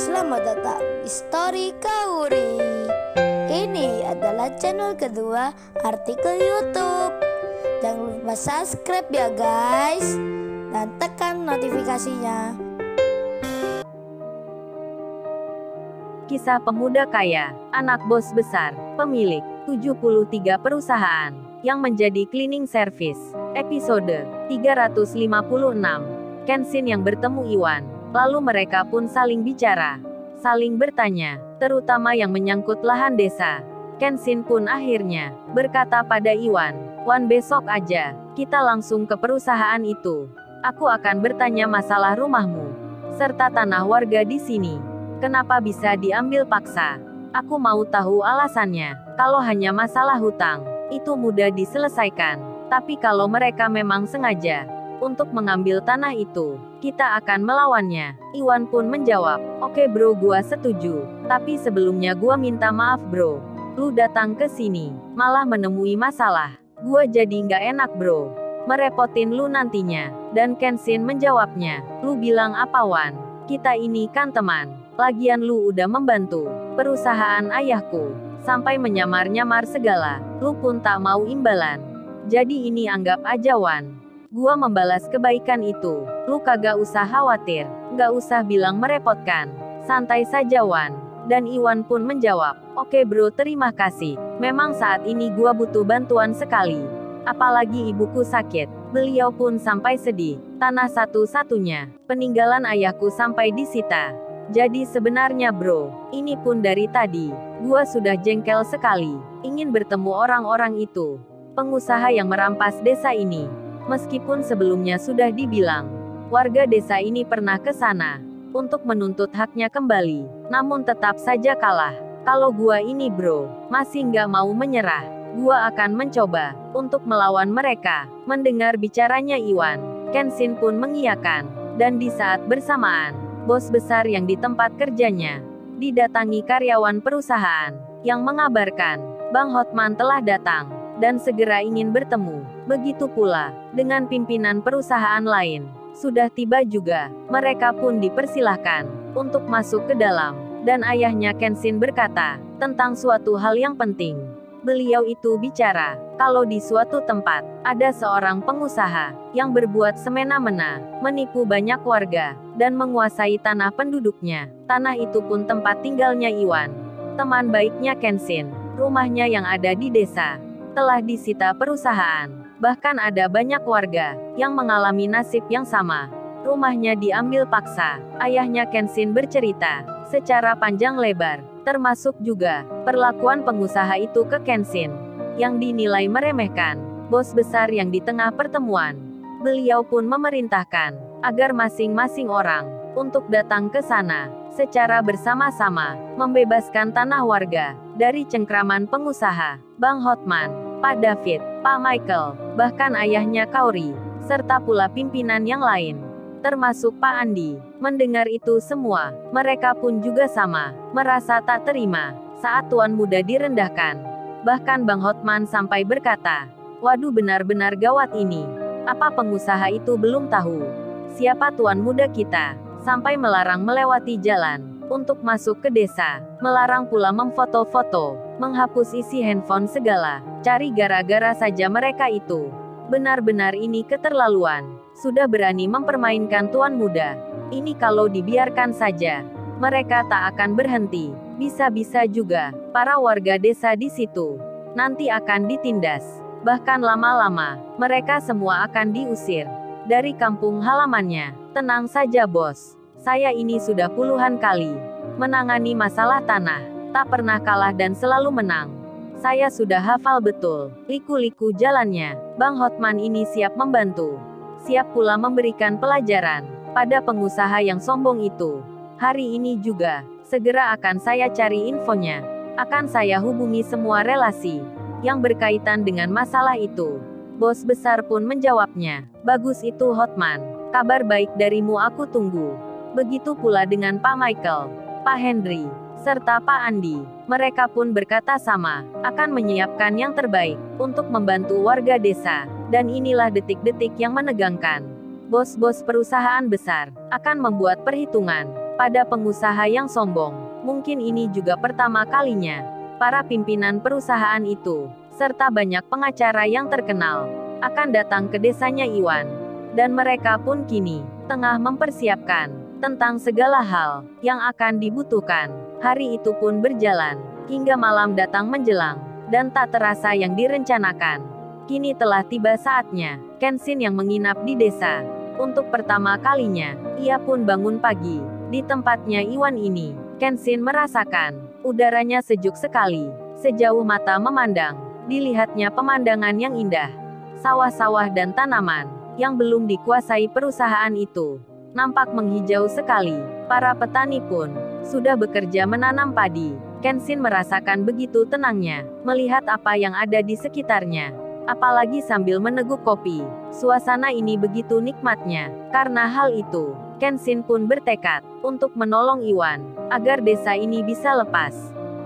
selamat datang di Story Kauri. Ini adalah channel kedua artikel YouTube. Jangan lupa subscribe ya guys, dan tekan notifikasinya. Kisah pemuda kaya, anak bos besar, pemilik 73 perusahaan, yang menjadi cleaning service. Episode 356. Kenshin yang bertemu Iwan. Lalu mereka pun saling bicara, saling bertanya, terutama yang menyangkut lahan desa. Kenshin pun akhirnya berkata pada Iwan, "Wan, besok aja kita langsung ke perusahaan itu. Aku akan bertanya masalah rumahmu serta tanah warga di sini. Kenapa bisa diambil paksa? Aku mau tahu alasannya. Kalau hanya masalah hutang, itu mudah diselesaikan. Tapi kalau mereka memang sengaja untuk mengambil tanah itu, kita akan melawannya." Iwan pun menjawab, "Oke bro, gua setuju. Tapi sebelumnya gua minta maaf bro. Lu datang ke sini, malah menemui masalah. Gua jadi nggak enak bro. Merepotin lu nantinya." Dan Kenshin menjawabnya, "Lu bilang apa Wan? Kita ini kan teman. Lagian lu udah membantu perusahaan ayahku. Sampai menyamar-nyamar segala. Lu pun tak mau imbalan. Jadi ini anggap aja Wan. Gua membalas kebaikan itu. Lu kagak usah khawatir. Nggak usah bilang merepotkan. Santai saja Wan." Dan Iwan pun menjawab, "Oke bro, terima kasih. Memang saat ini gua butuh bantuan sekali. Apalagi ibuku sakit." Beliau pun sampai sedih. Tanah satu-satunya peninggalan ayahku sampai disita. Jadi sebenarnya bro, ini pun dari tadi gua sudah jengkel sekali. Ingin bertemu orang-orang itu, pengusaha yang merampas desa ini. Meskipun sebelumnya sudah dibilang, warga desa ini pernah ke sana untuk menuntut haknya kembali, namun tetap saja kalah. Kalau gua ini bro, masih nggak mau menyerah. Gua akan mencoba untuk melawan mereka." Mendengar bicaranya Iwan, Kenshin pun mengiyakan. Dan di saat bersamaan, bos besar yang di tempat kerjanya didatangi karyawan perusahaan yang mengabarkan Bang Hotman telah datang dan segera ingin bertemu. Begitu pula dengan pimpinan perusahaan lain. Sudah tiba juga. Mereka pun dipersilahkan untuk masuk ke dalam. Dan ayahnya Kenshin berkata tentang suatu hal yang penting. Beliau itu bicara kalau di suatu tempat ada seorang pengusaha yang berbuat semena-mena, menipu banyak warga dan menguasai tanah penduduknya. Tanah itu pun tempat tinggalnya Iwan, teman baiknya Kenshin. Rumahnya yang ada di desa telah disita perusahaan. Bahkan ada banyak warga yang mengalami nasib yang sama. Rumahnya diambil paksa. Ayahnya Kenshin bercerita secara panjang lebar, termasuk juga perlakuan pengusaha itu ke Kenshin yang dinilai meremehkan. Bos besar yang di tengah pertemuan, beliau pun memerintahkan agar masing-masing orang untuk datang ke sana secara bersama-sama, membebaskan tanah warga dari cengkraman pengusaha Bang Hotman, Pak David, Pak Michael, bahkan ayahnya Kauri, serta pula pimpinan yang lain, termasuk Pak Andi. Mendengar itu semua, mereka pun juga sama merasa tak terima saat tuan muda direndahkan. Bahkan Bang Hotman sampai berkata, "Waduh, benar-benar gawat ini. Apa pengusaha itu belum tahu siapa tuan muda kita? Sampai melarang melewati jalan untuk masuk ke desa, melarang pula memfoto-foto, menghapus isi handphone segala. Cari gara-gara saja mereka itu. Benar-benar ini keterlaluan. Sudah berani mempermainkan tuan muda. Ini kalau dibiarkan saja, mereka tak akan berhenti. Bisa-bisa juga para warga desa di situ nanti akan ditindas. Bahkan lama-lama, mereka semua akan diusir dari kampung halamannya." "Tenang saja bos. Saya ini sudah puluhan kali menangani masalah tanah. Tak pernah kalah dan selalu menang. Saya sudah hafal betul liku-liku jalannya. Bang Hotman ini siap membantu. Siap pula memberikan pelajaran pada pengusaha yang sombong itu. Hari ini juga, segera akan saya cari infonya. Akan saya hubungi semua relasi yang berkaitan dengan masalah itu." Bos besar pun menjawabnya, "Bagus itu Hotman. Kabar baik darimu aku tunggu." Begitu pula dengan Pak Michael, Pak Henry, serta Pak Andi. Mereka pun berkata sama, akan menyiapkan yang terbaik untuk membantu warga desa. Dan inilah detik-detik yang menegangkan. Bos-bos perusahaan besar akan membuat perhitungan pada pengusaha yang sombong. Mungkin ini juga pertama kalinya para pimpinan perusahaan itu, serta banyak pengacara yang terkenal, akan datang ke desanya Iwan. Dan mereka pun kini tengah mempersiapkan tentang segala hal yang akan dibutuhkan. Hari itu pun berjalan hingga malam datang menjelang, dan tak terasa yang direncanakan. Kini telah tiba saatnya Kenshin yang menginap di desa. Untuk pertama kalinya, ia pun bangun pagi di tempatnya Iwan ini. Kenshin merasakan udaranya sejuk sekali. Sejauh mata memandang, dilihatnya pemandangan yang indah. Sawah-sawah dan tanaman yang belum dikuasai perusahaan itu nampak menghijau sekali. Para petani pun sudah bekerja menanam padi. Kenshin merasakan begitu tenangnya melihat apa yang ada di sekitarnya. Apalagi sambil meneguk kopi. Suasana ini begitu nikmatnya. Karena hal itu, Kenshin pun bertekad untuk menolong Iwan agar desa ini bisa lepas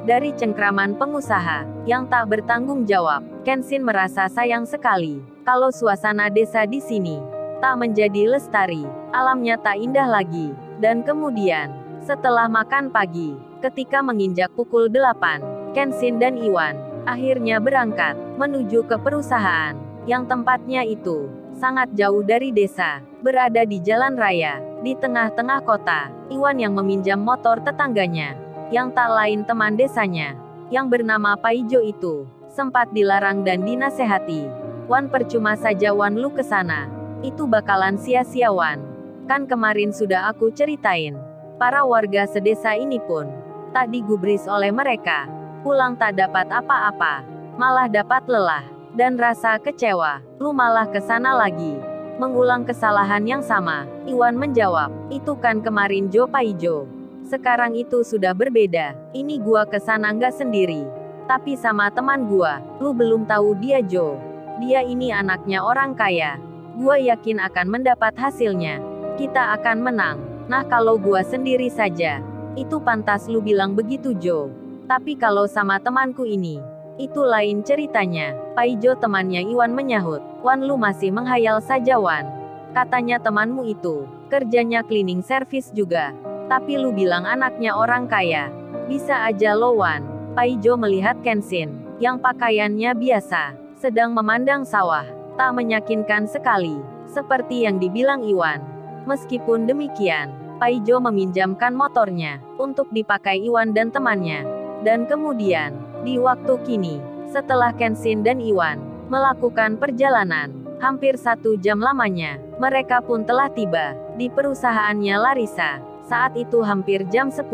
dari cengkraman pengusaha yang tak bertanggung jawab. Kenshin merasa sayang sekali kalau suasana desa di sini tak menjadi lestari, alamnya tak indah lagi. Dan kemudian, setelah makan pagi, ketika menginjak pukul 8, Kenshin dan Iwan akhirnya berangkat menuju ke perusahaan yang tempatnya itu sangat jauh dari desa, berada di jalan raya di tengah-tengah kota. Iwan yang meminjam motor tetangganya yang tak lain teman desanya yang bernama Paijo itu sempat dilarang dan dinasehati. Wan, percuma saja Wan lu kesana. Itu bakalan sia-sia Wan. Kan kemarin sudah aku ceritain. Para warga sedesa ini pun tak digubris oleh mereka. Pulang tak dapat apa-apa. Malah dapat lelah dan rasa kecewa. Lu malah kesana lagi. Mengulang kesalahan yang sama. Iwan menjawab, itu kan kemarin Jo Paijo. Sekarang itu sudah berbeda. Ini gua kesana nggak sendiri, tapi sama teman gua. Lu belum tahu dia Jo. Dia ini anaknya orang kaya. Gua yakin akan mendapat hasilnya. Kita akan menang. Nah kalau gua sendiri saja, itu pantas lu bilang begitu Jo. Tapi kalau sama temanku ini, itu lain ceritanya. Paijo temannya Iwan menyahut. Wan, lu masih menghayal saja Wan. Katanya temanmu itu kerjanya cleaning service juga. Tapi lu bilang anaknya orang kaya. Bisa aja lo Wan. Paijo melihat Kenshin yang pakaiannya biasa, sedang memandang sawah. Tak meyakinkan sekali, seperti yang dibilang Iwan. Meskipun demikian, Paijo meminjamkan motornya untuk dipakai Iwan dan temannya. Dan kemudian, di waktu kini, setelah Kenshin dan Iwan melakukan perjalanan hampir 1 jam lamanya, mereka pun telah tiba di perusahaannya Larissa. Saat itu hampir jam 10.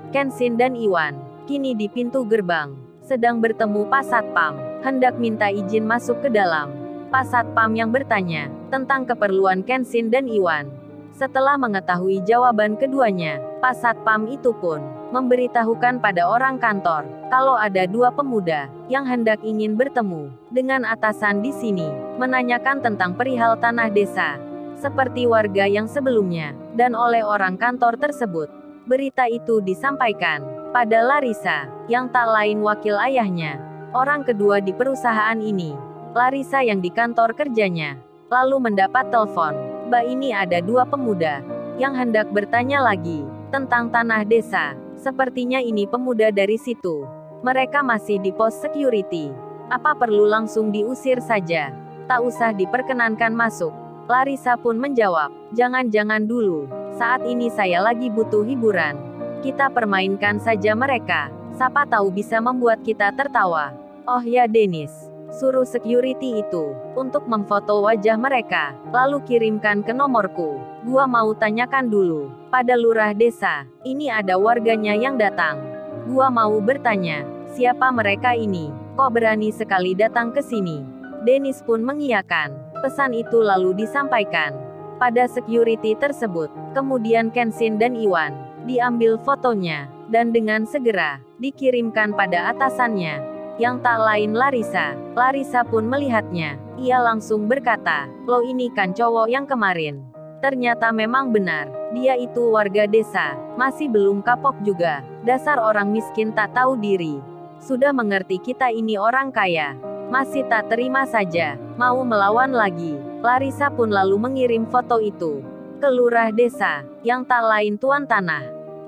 Kenshin dan Iwan kini di pintu gerbang sedang bertemu Pak Satpam, hendak minta izin masuk ke dalam. Pak Satpam yang bertanya tentang keperluan Kenshin dan Iwan. Setelah mengetahui jawaban keduanya, Pak Satpam itu pun memberitahukan pada orang kantor kalau ada 2 pemuda yang hendak ingin bertemu dengan atasan di sini, menanyakan tentang perihal tanah desa, seperti warga yang sebelumnya, dan oleh orang kantor tersebut. Berita itu disampaikan pada Larissa, yang tak lain wakil ayahnya, orang kedua di perusahaan ini. Larissa yang di kantor kerjanya lalu mendapat telepon. Mbak, ini ada 2 pemuda yang hendak bertanya lagi tentang tanah desa. Sepertinya ini pemuda dari situ. Mereka masih di pos security. Apa perlu langsung diusir saja? Tak usah diperkenankan masuk. Larissa pun menjawab, jangan-jangan dulu. Saat ini saya lagi butuh hiburan. Kita permainkan saja mereka. Siapa tahu bisa membuat kita tertawa. Oh ya Dennis, suruh security itu untuk memfoto wajah mereka, lalu kirimkan ke nomorku. Gua mau tanyakan dulu pada lurah desa. Ini ada warganya yang datang. Gua mau bertanya, siapa mereka ini? Kok berani sekali datang ke sini? Dennis pun mengiyakan. Pesan itu lalu disampaikan pada security tersebut. Kemudian Kenshin dan Iwan diambil fotonya dan dengan segera dikirimkan pada atasannya yang tak lain Larissa. Larissa pun melihatnya. Ia langsung berkata, lo ini kan cowok yang kemarin. Ternyata memang benar, dia itu warga desa. Masih belum kapok juga. Dasar orang miskin tak tahu diri. Sudah mengerti kita ini orang kaya, masih tak terima saja, mau melawan lagi. Larissa pun lalu mengirim foto itu ke lurah desa, yang tak lain tuan tanah.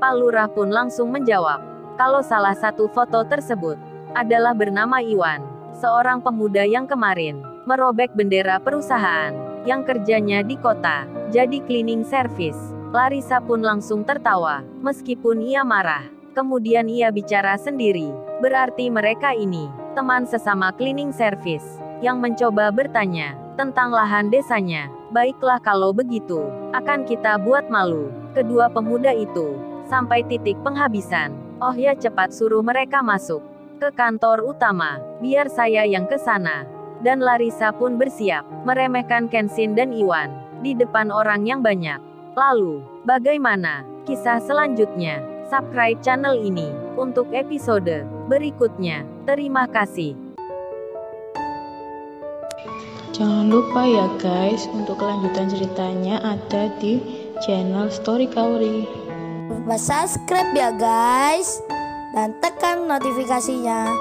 Pak Lurah pun langsung menjawab, kalau salah satu foto tersebut adalah bernama Iwan, seorang pemuda yang kemarin merobek bendera perusahaan yang kerjanya di kota jadi cleaning service. Larissa pun langsung tertawa, meskipun ia marah. Kemudian ia bicara sendiri, berarti mereka ini teman sesama cleaning service yang mencoba bertanya tentang lahan desanya. Baiklah kalau begitu, akan kita buat malu kedua pemuda itu sampai titik penghabisan. Oh ya, cepat suruh mereka masuk ke kantor utama, biar saya yang ke sana. Dan Larissa pun bersiap meremehkan Kenshin dan Iwan di depan orang yang banyak. Lalu, bagaimana kisah selanjutnya? Subscribe channel ini untuk episode berikutnya. Terima kasih. Jangan lupa ya guys, untuk kelanjutan ceritanya ada di channel Story Kaori. Lupa subscribe ya guys, dan tekan notifikasinya